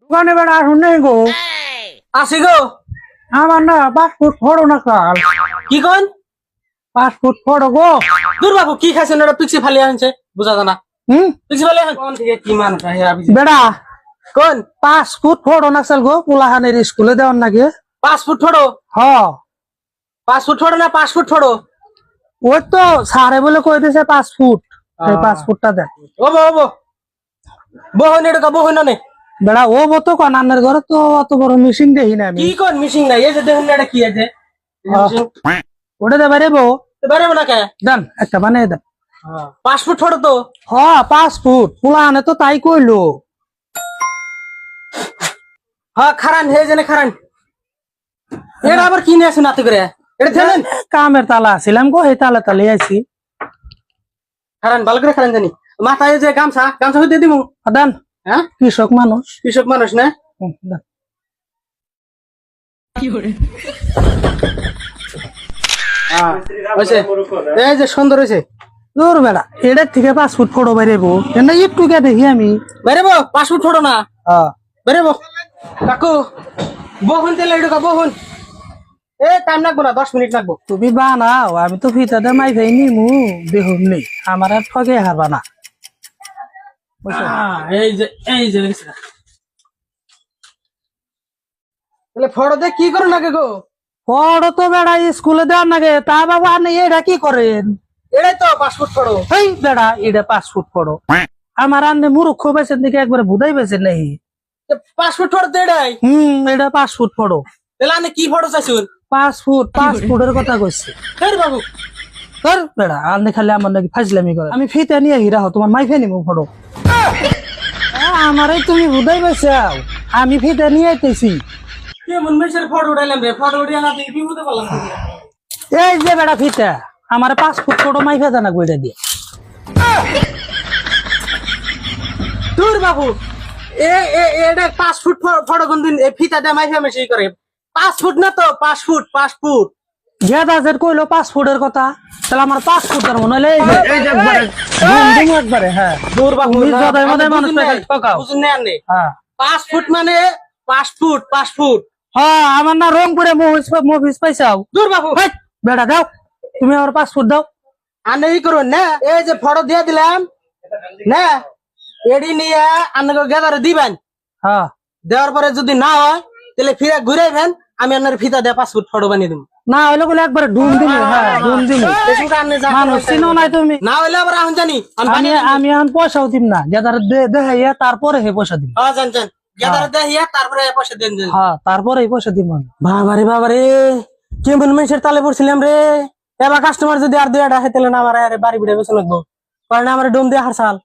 দোকানে বেড়া আসুন নেই গো। আসি গো। আমার না পাসপোর্ট ফটো না কাল। কি কন? পাসপোর্ট ফটো গো। দূর বাবু কি খাইছেন ওটা পিক্সি ফালি আনছে বুঝা জানা। পিক্সি ফালি আন কোন থেকে কি মান খাই আবি বেড়া কোন পাসপোর্ট ফটো না চাল গো পোলাহানের স্কুলে দেওয়ার নাকি। পাসপোর্ট ফটো হ পাসপোর্ট ফটো না পাসপোর্ট ফটো ওই তো সারে বলে কই দিছে পাসপোর্ট এই পাসপোর্টটা দেখ। ও বো বহুন এটা বহুন নে বেড়া ও বতো কনানের ঘরে তো অত বড় মেশিন দেখি না আমি। কি কোন মিশিং নাই এই যে দেখুন এটা কি আছে ওটা দেবে রে বউ। বারে না কে দেন একটা বানিয়ে দেন। পাসপোর্ট ফটো তো হ পাসপোর্ট পোলাহানে তো তাই কইলো। হ্যাঁ খারান হে জেনে খারান এটা আবার কি নিয়ে আসুন নাতে করে এটা থেলেন কামের তালা ছিলাম গো এই তালা তালে আইছি। খারান ভালো করে খারান জানি মাথায় যে গামছা গামছা হইতে দিমু দেন হ্যাঁ কৃষক মানুষ। কৃষক মানুষ না দেন। হয়েছে এই যে সুন্দর হয়েছে দূর বেড়া এটার থেকে পাসপোর্ট ফটো বেরেবো না একটু কে দেখি আমি। বেরেবো পাসপোর্ট ফটো না হ্যাঁ বেরেবো কাকু বহুন তেলে এটা বহুন এ টাইম লাগবো না 10 মিনিট লাগবো তুমি বানাও আমি তো ফিতাতে মাই খাই নিমু দেখুন নি আমার আর ঠকে হারবা না। এই যে তাহলে ফটো দিয়ে কি করো নাকি গো ফটো তো বেড়া স্কুলে দেওয়ার নাকি তা বাবা আপনি এটা কি করেন। এটাই তো পাসপোর্ট ফটো এই বেড়া এটা পাসপোর্ট ফটো আমার আন্নে মূর্খ পেছেন দিকে একবারে বুঝাই পেছেন নাই। পাসপোর্ট ফটো তো এটাই এটা পাসপোর্ট ফটো। তাহলে আপনি কি ফটো চাইছুন পাসপোর্টের কথা কইছি। এই বাবু তোর বেড়া আন্নে খালি আমার নাকি ফাজলামি করে আমি ফিতে নিয়ে হিরা হো তোমার মাইফে নিমু ফটো। আমারই তুমি বুঝাই পেছাও আমি ফিতে নিয়ে আইতেছি। কেমন মেসের ফটো উঠাইলাম রে ফটো উঠিয়ে না তুই বিপদে পারলাম এই যে বেড়া ফিতা আমার পাসপোর্ট ফটো মাইফে জানা কইটা দিয়ে। দূর বাবু এটা পাসপোর্ট ফটো কোন দিন ফিতা দিয়ে মাইফা মেসি করে পাসপোর্ট না তো পাসপোর্ট গেদাজের কইলো পাসপোর্টের কথা তাহলে আমার পাসপোর্ট ধর্ম নইলে এই যে একবারে একবারে হ্যাঁ দূর বাবু তুমি যদাই মদাই মানুষ ঠকাও। বুঝুন না আনে হ্যাঁ পাসপোর্ট মানে পাসপোর্ট হ্যাঁ আমার না রংপুরে মুভিস পাইছাও। দূর বাবু হেই, বেড়া দাও তুমি আমার পাসপোর্ট দাও। আনে ই করুন না এই যে ফটো দিয়ে দিলাম না এডি নিয়ে আন্নাকে গেদারে দিবেন হ্যাঁ দেওয়ার পরে যদি না হয় তাহলে ফিরে ঘুরাইবেন আমি আপনার ফিতা দিয়ে পাসপোর্ট ফটো বানিয়ে দেবো না হইলে বলে একবারে ডুম দিমু। হ্যাঁ ডুম দিমু মানুষ চিনো নাই তুমি। না হইলে আবার এখন জানি আমি আমি এখন পয়সাও দিম না গেদারে দেখাইয়া তারপরে হে পয়সা দিম। হ্যাঁ জান গেদারে দেখিয়া তারপরে পয়সা দেন হ্যাঁ তারপরে এই পয়সা দিম আমি। বাবারে কেমন মানুষের তালে পড়ছিলাম রে এবার কাস্টমার যদি আর দুইটা খেতেলে না আমার বাড়ি বিড়ে বেছে লাগবো কারণ আমার ডোম দিয়ে হারসাল